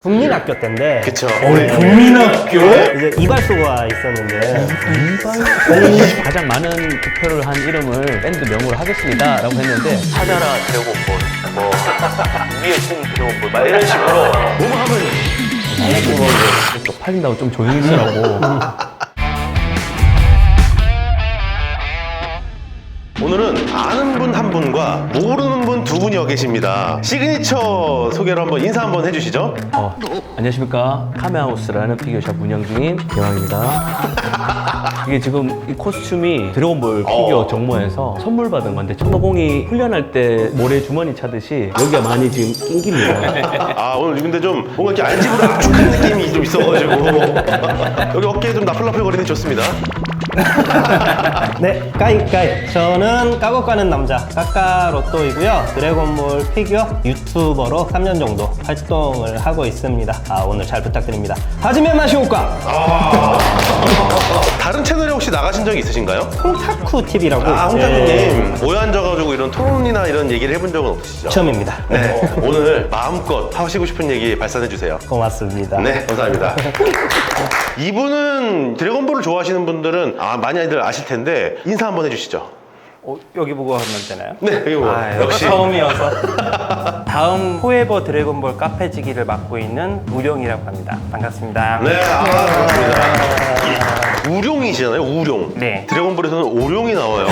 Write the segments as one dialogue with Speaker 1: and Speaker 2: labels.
Speaker 1: 국민학교 때인데
Speaker 2: 그쵸.
Speaker 3: 국민학교?
Speaker 1: 이제 이발소가 있었는데
Speaker 3: 가장 많은 득표를 한 이름을 밴드 명으로 하겠습니다 라고 했는데
Speaker 2: 찾아라 드래곤볼 뭐 위에 꿈 드래곤볼 막 이런 식으로 뭐만 하면
Speaker 3: 또 팔린다고 좀 조용히 있으라고.
Speaker 2: 오늘은 아는 분 한 분과 모르는 분 두 분이 와 계십니다. 시그니처 소개를 한번 인사 한번 해주시죠.
Speaker 3: 안녕하십니까. 카메하우스라는 피규어샵 운영 중인 개왕입니다. 이게 지금 이 코스튬이 드래곤볼 피규어 정모에서 선물 받은 건데 천호공이 훈련할 때 모래 주머니 차듯이 여기가 많이 지금 낑깁니다.
Speaker 2: 아 오늘 근데 좀 뭔가 이렇게 안집으로 압축한 느낌이 좀 있어가지고 여기 어깨에 좀 나풀나풀거리는 좋습니다.
Speaker 1: 네, 까이까이. 저는 까고 까는 남자 까까로또이고요. 드래곤볼 피규어 유튜버로 3년 정도 활동을 하고 있습니다. 오늘 잘 부탁드립니다. 하지메 마시오까.
Speaker 2: 다른 채널에 혹시 나가신 적이 있으신가요?
Speaker 1: 홍타쿠 TV라고.
Speaker 2: 홍타쿠님 모여 앉아가지고 이런 토론이나 이런 얘기를 해본 적은 없으시죠?
Speaker 1: 처음입니다.
Speaker 2: 네, 오늘 마음껏 하시고 싶은 얘기 발산해주세요.
Speaker 1: 고맙습니다.
Speaker 2: 네, 감사합니다. 이분은 드래곤볼을 좋아하시는 분들은 많이들 아실 텐데 인사 한번 해주시죠.
Speaker 4: 여기 보고 하면 되나요?
Speaker 2: 네, 여기 뭐 역시
Speaker 4: 처음이어서 다음 포에버 드래곤볼 카페지기를 맡고 있는 우룡이라고 합니다. 반갑습니다.
Speaker 2: 네, 반갑습니다. 우룡이시잖아요, 우룡.
Speaker 4: 네.
Speaker 2: 드래곤볼에서는 오룡이 나와요.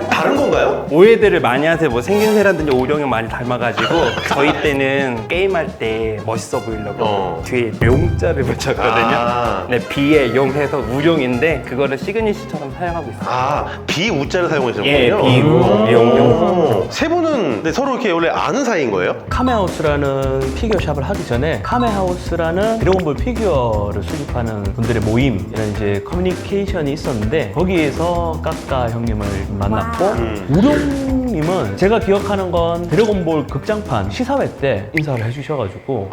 Speaker 2: 다른 건가요?
Speaker 4: 오해들을 많이 하세요. 뭐 생김새라든지 오룡이 많이 닮아가지고 저희 때는 게임할 때 멋있어 보이려고 뒤에 용자를 붙였거든요. 네, 비에 용해서 우룡인데 그거를 시그니처처럼 사용하고 있어요.
Speaker 2: 비우자를 사용하시는군요.
Speaker 4: 예, 비우, 용.
Speaker 2: 세 분은 네, 서로 이렇게 원래 아는 사이인 거예요?
Speaker 3: 카메하우스라는 피규어샵을 하기 전에 카메하우스라는 드래곤볼 피규어를 수집하는 분들의 모임, 이런 이제 커뮤니케이션이 있었는데 거기에서 까까 형님을 만났고 우룡님은 제가 기억하는 건 드래곤볼 극장판 시사회 때 인사를 해주셔가지고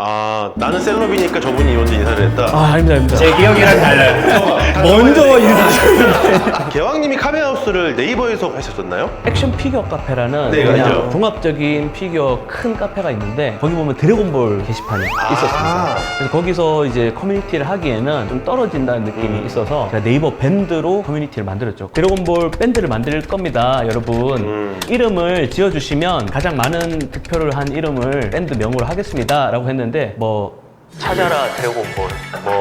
Speaker 2: 나는 셀럽이니까 저분이 먼저 인사를 했다.
Speaker 3: 아닙니다.
Speaker 4: 제 기억이랑 달라요.
Speaker 3: 먼저 인사하셨는데
Speaker 2: 개왕님이 카메하우스를 네이버에서 하셨었나요?
Speaker 3: 액션 피규어 카페라는
Speaker 2: 네,
Speaker 3: 그냥
Speaker 2: 알죠.
Speaker 3: 종합적인 피규어 큰 카페가 있는데 거기 보면 드래곤볼 게시판이 있었습니다. 그래서 거기서 이제 커뮤니티를 하기에는 좀 떨어진다는 느낌이 있어서 제가 네이버 밴드로 커뮤니티를 만들었죠. 드래곤볼 밴드를 만들 겁니다, 여러분. 이름을 지어주시면 가장 많은 득표를 한 이름을 밴드 명으로 하겠습니다 라고 했는데
Speaker 2: 찾아라 드래곤볼 뭐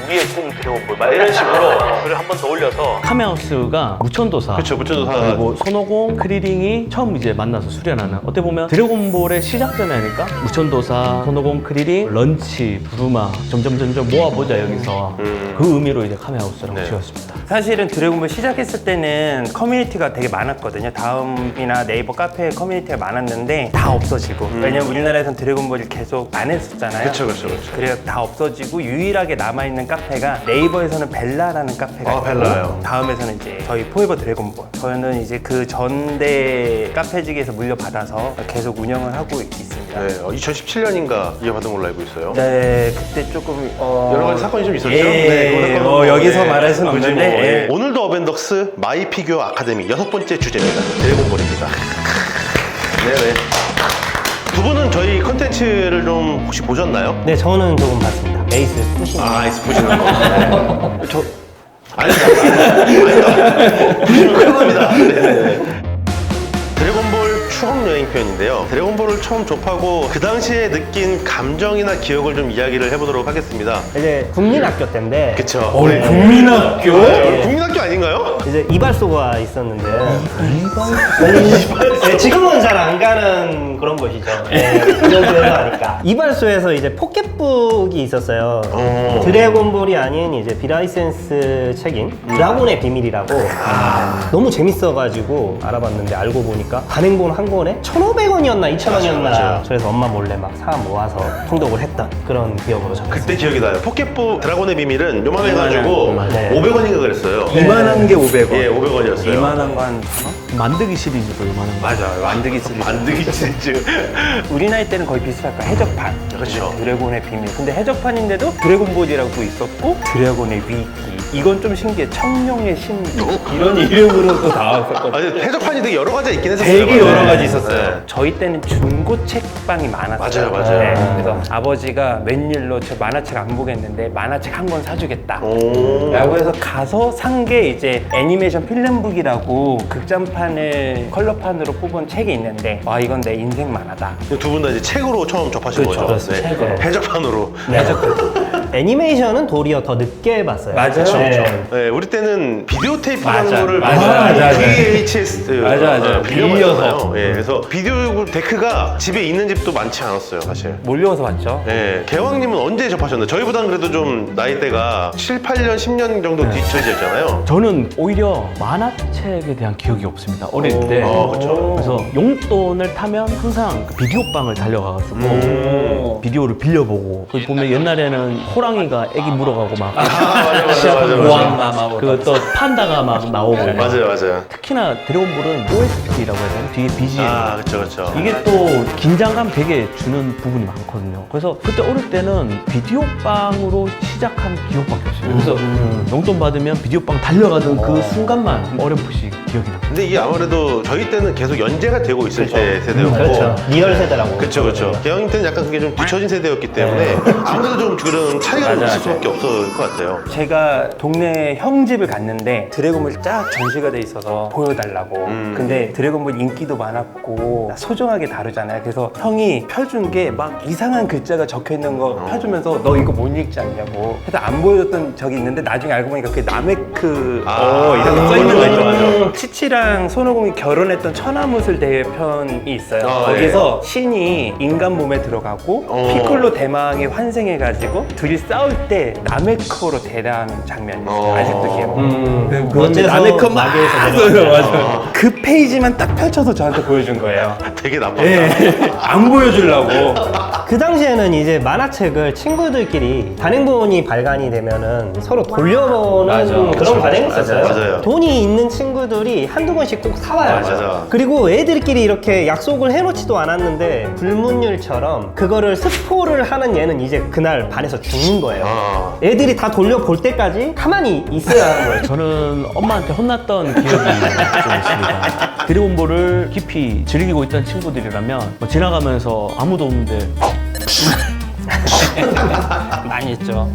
Speaker 2: 위에 꿈 드래곤볼 막 이런 식으로 그걸 한 번 더 올려서
Speaker 3: 카메하우스가 무천도사,
Speaker 2: 그쵸, 무천도사.
Speaker 3: 그리고 손오공, 크리링이 처음 이제 만나서 수련하는, 어떻게 보면 드래곤볼의 시작점이 아닐까? 무천도사, 손오공, 크리링, 런치, 부르마 점점 모아보자 여기서 그 의미로 이제 카메하우스라고 지었습니다.
Speaker 4: 사실은 드래곤볼 시작했을 때는 커뮤니티가 되게 많았거든요. 다음이나 네이버 카페 커뮤니티가 많았는데 다 없어지고 왜냐면 우리나라에선 드래곤볼을 계속 안 했었잖아요.
Speaker 2: 그쵸.
Speaker 4: 그래서 다 없어지고 유일하게 남아있는 카페가 네이버에서는 벨라라는 카페가 있고
Speaker 2: 벨라요.
Speaker 4: 다음에서는 이제 저희 포에버 드래곤볼, 저는 이제 그 전대 카페지기에서 물려받아서 계속 운영을 하고 있습니다.
Speaker 2: 네, 2017년인가 이어받은 걸로 알고 있어요.
Speaker 4: 네, 그때 조금
Speaker 2: 여러 가지 사건이 좀 있었죠?
Speaker 4: 예,
Speaker 2: 네, 그거 사건은
Speaker 4: 여기서 말할 수는
Speaker 2: 그지
Speaker 4: 없는데,
Speaker 2: 뭐,
Speaker 4: 예.
Speaker 2: 오늘도 어벤덕스 마이 피규어 아카데미 6번째 주제입니다. 드래곤볼입니다. 네네. 두 분은 저희 컨텐츠를 좀 혹시 보셨나요?
Speaker 1: 네, 저는 조금 봤습니다. 에이스 푸시는.
Speaker 2: 아이스 보시는 거. 저 아니다. 보시는 거 큰겁니다. 네네. 드래곤볼 추억 여행 편인데요. 드래곤볼을 처음 접하고 그 당시에 느낀 감정이나 기억을 좀 이야기를 해보도록 하겠습니다.
Speaker 1: 이제 국민학교 때인데
Speaker 2: 그쵸?
Speaker 3: 국민학교?
Speaker 2: 국민학교 아닌가요?
Speaker 1: 이제 이발소가 있었는데 네, 지금은 잘 안 가는 그런 곳이죠. 네, 그 정도에서 하니까 이발소에서 이제 포켓북이 있었어요. 드래곤볼이 아닌 이제 비라이센스 책인 드라곤의 비밀이라고 너무 재밌어가지고 알아봤는데 알고 보니까 단행본 한 권에 1,500원이었나 2,000원이었나
Speaker 2: 맞아요.
Speaker 1: 그래서 엄마 몰래 막 사 모아서 통독을 했던 그런 기억으로 적혔어요.
Speaker 2: 그때 기억이 나요. 포켓북 드라곤의 비밀은 요만해가지고
Speaker 1: 네.
Speaker 2: 500원인가 그랬어요.
Speaker 4: 이만한 게 500원.
Speaker 2: 예, 500원이었어요.
Speaker 4: 이만한 거 한 1,000원?
Speaker 3: 만들기 시리즈도 이만한 거.
Speaker 4: 맞아요. 만들기 시리즈.
Speaker 2: 만들기 치즈.
Speaker 4: 우리 나이 때는 거의 비슷할 거야. 해적판.
Speaker 2: 그렇죠.
Speaker 4: 드래곤의 비밀. 근데 해적판인데도 드래곤볼이라고 있었고 드래곤의 위기. 이건 좀 신기해. 청룡의 신비. 이런 이름으로도 나왔었거든요.
Speaker 2: 아니, 해적판이 되게 여러 가지가 있긴 했었어요.
Speaker 4: 되게 여러 가지
Speaker 2: 네.
Speaker 4: 있었어요. 저희 때는 중고책 책방이 많았어요.
Speaker 2: 맞아요.
Speaker 4: 네, 그래서 아버지가 웬일로 저 만화책 안 보겠는데 만화책 한 권 사주겠다.
Speaker 2: 오.
Speaker 4: 라고 해서 가서 산 게 이제 애니메이션 필름북이라고 극장판을 컬러판으로 뽑은 책이 있는데 와 이건 내 인생 만화다.
Speaker 2: 두 분 다 이제 책으로 처음 접하신
Speaker 4: 그렇죠.
Speaker 2: 거죠?
Speaker 4: 그렇습니다. 책으로.
Speaker 2: 해적판으로.
Speaker 1: 애니메이션은 도리어 더 늦게 봤어요.
Speaker 4: 맞아요.
Speaker 1: 네.
Speaker 2: 네, 우리 때는 비디오 테이프라는
Speaker 4: 맞아.
Speaker 2: 거를
Speaker 4: 맞아.
Speaker 2: VHS
Speaker 4: 맞아.
Speaker 2: 빌려서. 예, 그래서 비디오 데크가 집에 있는 집도 많지 않았어요, 사실.
Speaker 4: 몰려서 봤죠.
Speaker 2: 예, 개왕님은 언제 접하셨나요? 저희보다는 그래도 좀 나이대가 7, 8년, 10년 정도 뒤처지잖아요.
Speaker 3: 저는 오히려 만화책에 대한 기억이 없습니다. 어릴 때.
Speaker 2: 그렇죠.
Speaker 3: 그래서 용돈을 타면 항상 그 비디오방을 달려가가지고 비디오를 빌려보고 거기 보면 옛날에는 호랑이가 애기 물어가고 막
Speaker 2: 맞아.
Speaker 3: 그 또 판다가 막 나오고
Speaker 2: 맞아요.
Speaker 3: 특히나 드래곤볼은 OST라고 해야 되나? 뒤에 BGM
Speaker 2: 그렇죠.
Speaker 3: 이게 또 긴장감 되게 주는 부분이 많거든요. 그래서 그때 어릴 때는 비디오방으로 시작한 기억밖에 없어요. 그래서 용돈 받으면 비디오방 달려가던 그 순간만 좀 어렴풋이 기억이 납니다.
Speaker 2: 근데 이게 아무래도 저희 때는 계속 연재가 되고 있을 때 세대였고.
Speaker 1: 그렇죠. 리얼 세대라고.
Speaker 2: 그렇죠. 개왕님 때는 약간 그게 좀 뒤처진 세대였기 때문에 아무래도 좀 그런 차이가 좀 있을 수밖에 없을 것 같아요.
Speaker 4: 제가 동네 형 집을 갔는데 드래곤볼 쫙 전시가 돼 있어서 보여달라고. 근데 드래곤볼 인기도 많았고 소중하게 다루잖아요. 그래서 형이 펴준 게 막 이상한 글자가 적혀 있는 거 펴주면서 너 이거 못 읽지 않냐고. 해서 안 보여줬던 적이 있는데 나중에 알고 보니까 그게 나메크 이렇게 써 있는 거 있죠. 맞아. 치치랑 손오공이 결혼했던 천하무술 대회편이 있어요. 거기서 신이 인간 몸에 들어가고 피콜로 대망이 환생해가지고 둘이 싸울 때 나메크로 대라는 장면이 있어요. 아직도 기억나요.
Speaker 1: 그런데
Speaker 4: 나메크 막
Speaker 1: 마계에서
Speaker 4: 써요. 맞아요. 그 페이지만 딱 펼쳐서 저한테 보여준 거예요.
Speaker 2: 되게 나빴다.
Speaker 4: 안 보여주려고.
Speaker 1: 그 당시에는 이제 만화책을 친구들끼리 단행본이 발간이 되면은 서로 돌려보는
Speaker 4: 맞아.
Speaker 1: 그런
Speaker 2: 그쵸.
Speaker 1: 과정이 있었어요.
Speaker 2: 맞아요.
Speaker 1: 돈이 있는 친구들이 한두 권씩 꼭 사와요.
Speaker 2: 맞아.
Speaker 1: 그리고 애들끼리 이렇게 약속을 해놓지도 않았는데 불문율처럼 그거를 스포를 하는 얘는 이제 그날 반에서 죽는 거예요. 애들이 다 돌려볼 때까지 가만히 있어야 하는 거예요.
Speaker 3: 저는 엄마한테 혼났던 기억이 좀 있습니다. 드래곤볼을 깊이 즐기고 있던 친구들이라면 뭐 지나가면서 아무도 없는데
Speaker 4: 많이 했죠.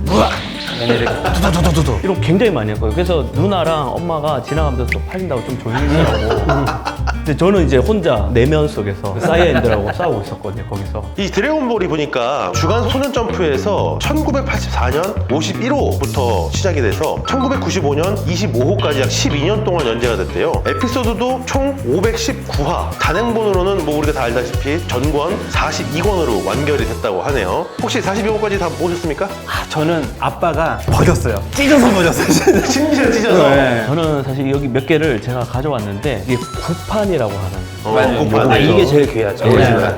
Speaker 4: 얘네들
Speaker 3: 두두두두두 이런 거 굉장히 많이 했거든요. 그래서 누나랑 엄마가 지나가면서 또 팔린다고 좀 조용히 하고 근데 저는 이제 혼자 내면 속에서 그 사이엔들하고 싸우고 있었거든요. 거기서
Speaker 2: 이 드래곤볼이 보니까 주간 소년 점프에서 1984년 51호부터 시작이 돼서 1995년 25호까지 약 12년 동안 연재가 됐대요. 에피소드도 총 519화. 단행본으로는 뭐 우리가 다 알다시피 전권 42권으로 완결이 됐다고 하네요. 혹시 42호까지 다 보셨습니까?
Speaker 4: 저는 아빠가 버렸어요. 찢어서 버렸어요.
Speaker 2: 심지어 찢어서.
Speaker 3: 저는 사실 여기 몇 개를 제가 가져왔는데 이게 구판이라고 하는
Speaker 4: 맞아요.
Speaker 2: 구판.
Speaker 4: 이게 제일 귀하죠.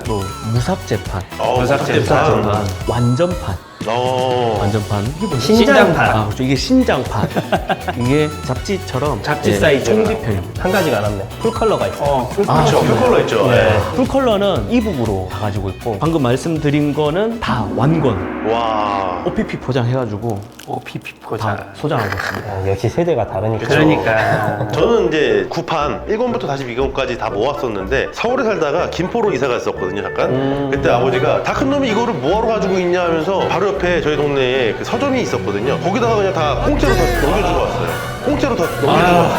Speaker 3: 또 무삭제판,
Speaker 2: 무삭제판.
Speaker 3: 완전판 완전판 이게 뭐지?
Speaker 1: 신장판.
Speaker 3: 아, 그렇죠. 이게 신장판. 이게 잡지처럼
Speaker 4: 잡지
Speaker 3: 예,
Speaker 4: 사이즈.
Speaker 3: 총지편입니다.
Speaker 1: 한 가지가 남네. 풀컬러가 있어.
Speaker 2: 그렇죠. 풀컬러 있죠. 네.
Speaker 3: 풀컬러는 이북으로 다 가지고 있고 방금 말씀드린 거는 다 완권
Speaker 2: 와.
Speaker 3: OPP 포장해가지고
Speaker 4: OPP
Speaker 3: 다
Speaker 4: 포장.
Speaker 3: 소장하고 있습니다.
Speaker 1: 아, 역시 세대가 다르니까.
Speaker 4: 그러니까.
Speaker 2: 저는 이제 9판 1권부터 42권까지 다 모았었는데 서울에 살다가 김포로 이사 갔었거든요 잠깐. 그때 아버지가 다 큰 놈이 이거를 뭐하러 가지고 있냐 하면서 바로 옆에 저희 동네에 그 서점이 있었거든요. 거기다가 그냥 다 공짜로 다 넘겨주고 왔어요. 공짜로 다 넘겨주고 왔어요.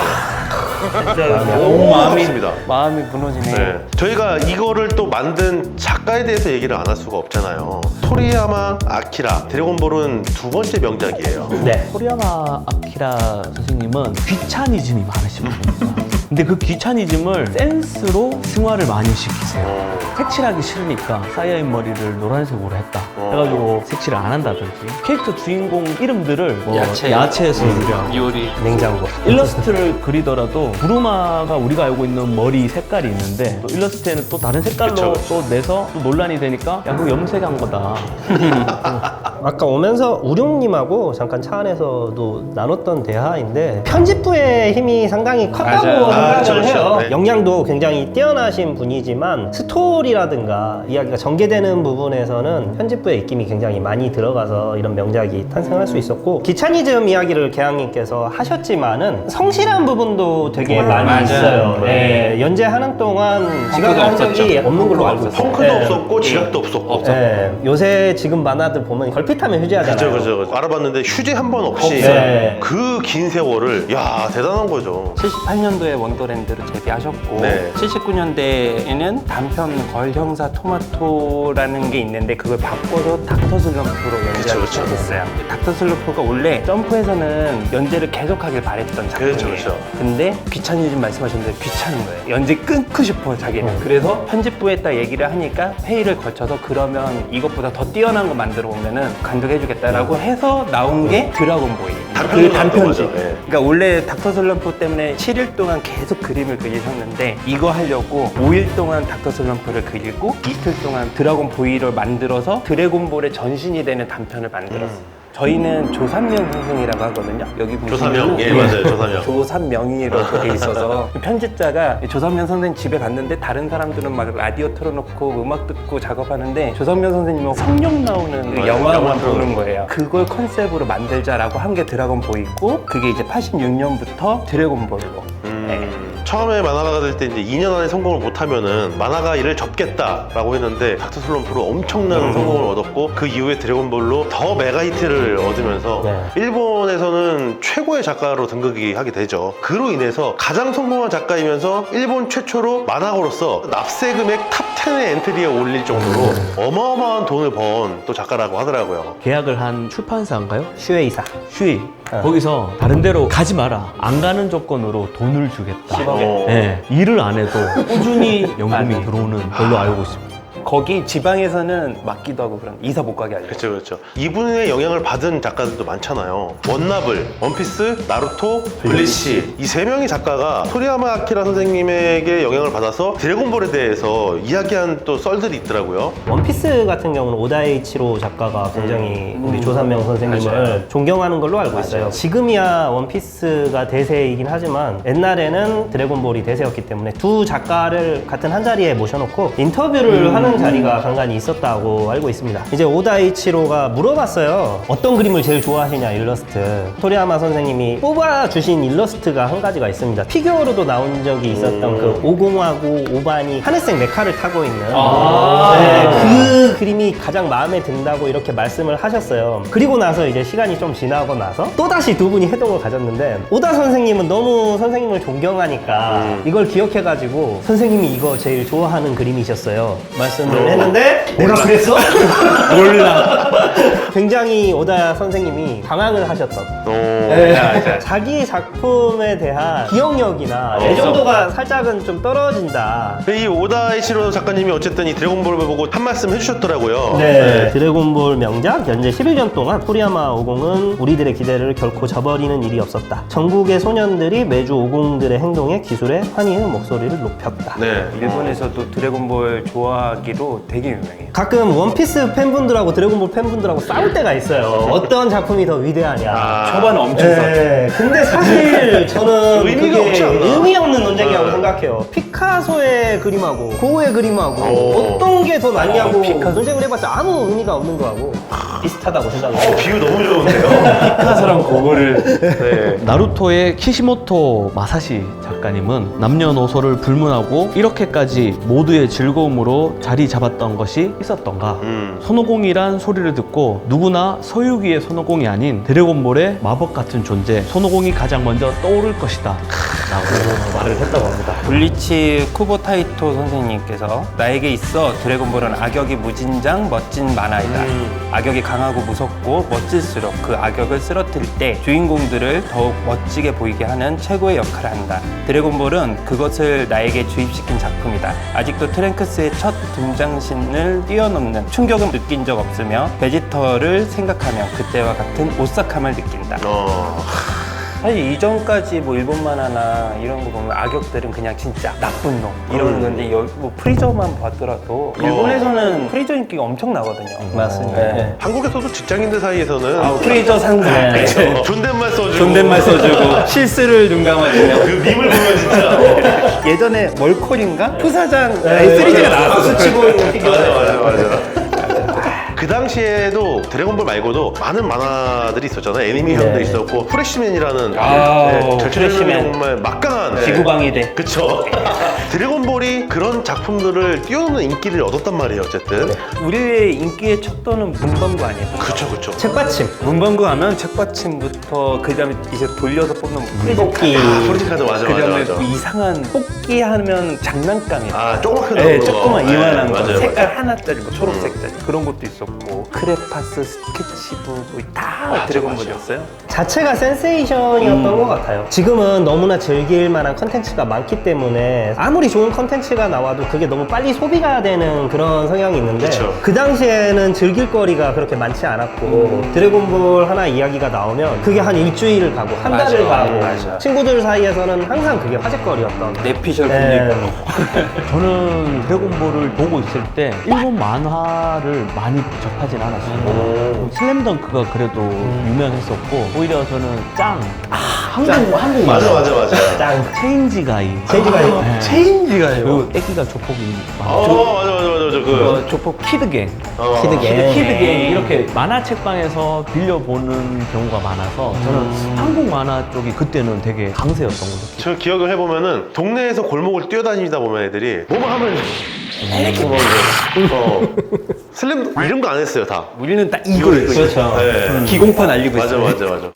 Speaker 2: 너무 고맙습니다.
Speaker 4: 마음이 무너지네.
Speaker 2: 네. 저희가 이거를 또 만든 작가에 대해서 얘기를 안 할 수가 없잖아요. 토리야마 아키라 드래곤볼은 두 번째 명작이에요.
Speaker 1: 네.
Speaker 3: 토리야마 아키라 선생님은 귀차니즘이 많으신 분입니다. 근데 그 귀차니즘을 센스로 승화를 많이 시키세요. 색칠하기 싫으니까 사이아인 머리를 노란색으로 했다. 해가지고 색칠을 안 한다든지 캐릭터 주인공 이름들을 뭐 야채에서 유래하고
Speaker 4: 요리.
Speaker 1: 냉장고.
Speaker 3: 일러스트를 그리더라도 부루마가 우리가 알고 있는 머리 색깔이 있는데 또 일러스트에는 또 다른 색깔로
Speaker 2: 그쵸.
Speaker 3: 또 내서 또 논란이 되니까 야 그거 염색한 거다.
Speaker 1: 아까 오면서 우룡님하고 잠깐 차 안에서도 나눴던 대화인데 편집부의 힘이 상당히 컸다고
Speaker 4: 맞아요.
Speaker 1: 생각을
Speaker 2: 그렇죠.
Speaker 1: 해요.
Speaker 2: 네.
Speaker 1: 역량도 굉장히 뛰어나신 분이지만 스토리라든가 이야기가 전개되는 부분에서는 편집부의 입김이 굉장히 많이 들어가서 이런 명작이 탄생할 수 있었고 기차니즘 이야기를 개항님께서 하셨지만은 성실한 부분도 되게 많이
Speaker 4: 맞아요.
Speaker 1: 있어요. 네. 연재하는 동안 지각을 한 적이
Speaker 4: 없었죠.
Speaker 1: 없는 걸로 알고 있어요.
Speaker 2: 펑크도
Speaker 1: 네.
Speaker 2: 없었고 지각도 없었고.
Speaker 1: 네. 요새 지금 만화들 보면 걸핏하면 휴지하잖아요.
Speaker 2: 그죠. 알아봤는데 휴지 한 번 없이
Speaker 1: 네.
Speaker 2: 그 긴 세월을 야 대단한 거죠.
Speaker 4: 78년도에 원더랜드로 데뷔하셨고
Speaker 2: 네.
Speaker 4: 79년대에는 단편 걸형사 토마토라는 게 있는데 그걸 바꿔서 닥터 슬럼프로 연재를
Speaker 2: 그쵸.
Speaker 4: 시작했어요. 닥터 슬럼프가 원래 점프에서는 연재를 계속하길 바랬던 작품이에요.
Speaker 2: 그렇죠.
Speaker 4: 근데 귀차니즘 말씀하셨는데 귀찮은 거예요. 연재 끊고 싶어 자기는. 그래서 편집부에 딱 얘기를 하니까 회의를 거쳐서 그러면 이것보다 더 뛰어난 거 만들어 오면은 감독해주겠다라고 해서 나온 게 드라곤보이.
Speaker 2: 단편으로
Speaker 4: 그
Speaker 2: 나왔던
Speaker 4: 단편집.
Speaker 2: 거죠. 네.
Speaker 4: 그러니까 원래 닥터 슬럼프 때문에 7일 동안 계속 그림을 그리셨는데 이거 하려고 5일 동안 닥터 슬럼프를 그리고 이틀 동안 드래곤 보이를 만들어서 드래곤볼의 전신이 되는 단편을 만들었어요. 저희는 조삼명 선생이라고 하거든요. 여기 보시면
Speaker 2: 조삼명? 예, 맞아요. 조삼명.
Speaker 4: 조삼명이라고 돼 있어서 편집자가 조삼명 선생님 집에 갔는데 다른 사람들은 막 라디오 틀어놓고 음악 듣고 작업하는데 조삼명 선생님은 성령 나오는 그 영화만 보는 거예요. 그걸 컨셉으로 만들자라고 한 게 드래곤 보이고 그게 이제 86년부터 드래곤볼로. 네.
Speaker 2: 처음에 만화가가 될 때 이제 2년 안에 성공을 못하면은 만화가 일을 접겠다라고 했는데 닥터 슬럼프로 엄청난 성공을 얻었고 그 이후에 드래곤볼로 더 메가 히트를 얻으면서
Speaker 1: 네.
Speaker 2: 일본에서는 최고의 작가로 등극이 하게 되죠. 그로 인해서 가장 성공한 작가이면서 일본 최초로 만화가로서 납세 금액 탑 10의 엔트리에 올릴 정도로 어마어마한 돈을 번 또 작가라고 하더라고요.
Speaker 3: 계약을 한 출판사인가요?
Speaker 1: 슈에이사.
Speaker 3: 슈이. 거기서 다른 데로 가지 마라. 안 가는 조건으로 돈을 주겠다.
Speaker 4: 10억에.
Speaker 3: 네, 일을 안 해도 꾸준히 연금이 들어오는 걸로 알고 있습니다.
Speaker 4: 거기 지방에서는 맞기도 하고 그런 이사 못 가게 하려고.
Speaker 2: 그렇죠. 이분의 영향을 받은 작가들도 많잖아요. 원나블, 원피스, 나루토, 블리치 이 세 명의 작가가 토리야마 아키라 선생님에게 영향을 받아서 드래곤볼에 대해서 이야기한 또 썰들이 있더라고요.
Speaker 1: 원피스 같은 경우는 오다이치로 작가가 굉장히 우리 조삼명 선생님을
Speaker 4: 맞아요.
Speaker 1: 존경하는 걸로 알고 있어요. 지금이야 원피스가 대세이긴 하지만 옛날에는 드래곤볼이 대세였기 때문에 두 작가를 같은 한 자리에 모셔놓고 인터뷰를 하는 자리가 간간히 있었다고 알고 있습니다. 이제 오다이치로가 물어봤어요. 어떤 그림을 제일 좋아하시냐 일러스트. 토리야마 선생님이 뽑아주신 일러스트가 한 가지가 있습니다. 피규어로도 나온 적이 있었던 그 50하고 5반이 하늘색 메카를 타고 있는 네, 그 그림이 가장 마음에 든다고 이렇게 말씀을 하셨어요. 그리고 나서 이제 시간이 좀 지나고 나서 또다시 두 분이 회동을 가졌는데 오다 선생님은 너무 선생님을 존경하니까 이걸 기억해가지고 선생님이 이거 제일 좋아하는 그림이셨어요. 말씀을 했는데 내가 그랬어? 몰라. 굉장히 오다 선생님이 당황을 하셨던 네. 자기 작품에 대한 기억력이나 애정도가 살짝은 좀 떨어진다.
Speaker 2: 이 오다이시로 작가님이 어쨌든 이 드래곤볼을 보고 한 말씀 해주셨더라고요.
Speaker 1: 네. 드래곤볼 명작 연재 11년 동안 토리야마 50은 우리들의 기대를 결코 저버리는 일이 없었다. 전국의 소년들이 매주 50들의 행동에 기술에 환희의 목소리를 높였다.
Speaker 2: 네.
Speaker 4: 일본에서도 드래곤볼 좋아하기로 되게 유명해요.
Speaker 1: 가끔 원피스 팬분들하고 드래곤볼 팬분들하고 싸울 때가 있어요. 어떤 작품이 더 위대하냐.
Speaker 4: 초반에 엄청
Speaker 1: 네, 근데 사실 저는
Speaker 2: 의미가
Speaker 1: 그게
Speaker 2: 없지 않나?
Speaker 1: 의미 없는 논쟁이라고
Speaker 2: 네.
Speaker 1: 생각해요. 피카소의 그림하고 고우의 그림하고
Speaker 2: 오.
Speaker 1: 어떤 게 더 낫냐고
Speaker 4: 피카소.
Speaker 1: 논쟁을 해봤자 아무 의미가 없는 거하고 비슷하다고 생각해요.
Speaker 2: 비유 너무 좋은데요?
Speaker 4: 피카소랑 그거를
Speaker 2: 네.
Speaker 3: 나루토의 키시모토 마사시 작가님은 남녀노소를 불문하고 이렇게까지 모두의 즐거움으로 자리 잡았던 것이 있었던가. 손오공이란 소리를 듣고 누구나 서유기의 손오공이 아닌 드래곤볼의 마법 같은 존재 손오공이 가장 먼저 떠오를 것이다 라고 말을 했다고 합니다.
Speaker 4: 블리치 쿠보타이토 선생님께서 나에게 있어 드래곤볼은 악역이 무진장 멋진 만화이다. 악역이 강하고 무섭고 멋질수록 그 악역을 쓰러뜨릴 때 주인공들을 더욱 멋지게 보이게 하는 최고의 역할을 한다. 드래곤볼은 그것을 나에게 주입시킨 작품이다. 아직도 트랭크스의 첫 등장신을 뛰어넘는 충격은 느낀 적 없으며 베지터를 생각하며 그때와 같은 오싹함을 느낀다. 사실 이전까지 뭐 일본 만화나 이런 거 보면 악역들은 그냥 진짜 나쁜 놈 이런 건데 여기 뭐 프리저만 봤더라도 일본에서는 프리저 인기가 엄청 나거든요.
Speaker 1: 맞습니다.
Speaker 4: 네.
Speaker 2: 한국에서도 직장인들 사이에서는
Speaker 4: 아, 프리저 상사.
Speaker 1: 네.
Speaker 2: 그렇죠. 존댓말 써주고
Speaker 4: 존댓말 써주고 실수를 눈 감아주면
Speaker 2: 그 밈을 보면 진짜
Speaker 4: 예전에 멀콜인가? 푸사장 S3G가 나왔어.
Speaker 1: 치고 있는 피규어.
Speaker 2: 맞아. 그 당시에도 드래곤볼 말고도 많은 만화들이 있었잖아요. 애니메이션도
Speaker 1: 네.
Speaker 2: 있었고 프레시맨이라는
Speaker 4: 아우,
Speaker 2: 절친의
Speaker 4: 프레시맨.
Speaker 2: 정말 막강한
Speaker 4: 지구방위대.
Speaker 2: 그쵸. 드래곤볼이 그런 작품들을 뛰어넘는 인기를 얻었단 말이에요. 어쨌든
Speaker 4: 우리의 인기의 척도는 문방구 아니에요?
Speaker 2: 그쵸.
Speaker 1: 책받침.
Speaker 4: 문방구 하면 책받침부터 그 다음에 이제 돌려서 뽑는
Speaker 1: 뽑기.
Speaker 2: 프로티카드 맞아.
Speaker 4: 그 다음에 이상한 뽑기 하면 장난감이야.
Speaker 2: 아 조그맣게
Speaker 4: 네,
Speaker 2: 나오는 거.
Speaker 4: 조그만
Speaker 2: 네,
Speaker 4: 이만한 거
Speaker 2: 맞아요,
Speaker 4: 색깔
Speaker 2: 맞아요.
Speaker 4: 하나짜리 뭐 초록색짜리 그런 것도 있었고 크레파스 스케치북 다 드래곤볼이었어요.
Speaker 1: 자체가 센세이션이었던 것 같아요. 지금은 너무나 즐길 만한 컨텐츠가 많기 때문에 아무리 좋은 컨텐츠가 나와도 그게 너무 빨리 소비가 되는 그런 성향이 있는데
Speaker 2: 그쵸.
Speaker 1: 그 당시에는 즐길 거리가 그렇게 많지 않았고 드래곤볼 하나 이야기가 나오면 그게 한 일주일을 가고 한
Speaker 4: 맞아,
Speaker 1: 달을 가고
Speaker 4: 맞아.
Speaker 1: 친구들 사이에서는 항상 그게 화제거리였던
Speaker 4: 내피셜
Speaker 1: 네.
Speaker 4: 분위기.
Speaker 3: 저는 드래곤볼을 보고 있을 때 일본 만화를 많이 접하진 않았어요. 슬램덩크가 그래도 유명했었고 오히려 저는 짱. 한국
Speaker 2: 맞아.
Speaker 1: 짱
Speaker 3: 체인지가이.
Speaker 1: 체인지가이.
Speaker 3: 네.
Speaker 4: 체인지가요.
Speaker 3: 그리고 애기가 조폭이
Speaker 2: 맞아. 그
Speaker 3: 조폭 키드갱.
Speaker 1: 키드갱.
Speaker 3: 키드갱 이렇게 만화책방에서 빌려보는 경우가 많아서 저는 한국 만화 쪽이 그때는 되게 강세였던 것 같아요.
Speaker 2: 저 기억을 해보면은 동네에서 골목을 뛰어다니다 보면 애들이 뭐만 하면 슬램 이름도 안 했어요 다.
Speaker 4: 우리는 딱 이걸
Speaker 1: 그렇죠.
Speaker 2: 네.
Speaker 4: 기공판 알리고
Speaker 2: 맞아.
Speaker 4: 있어요.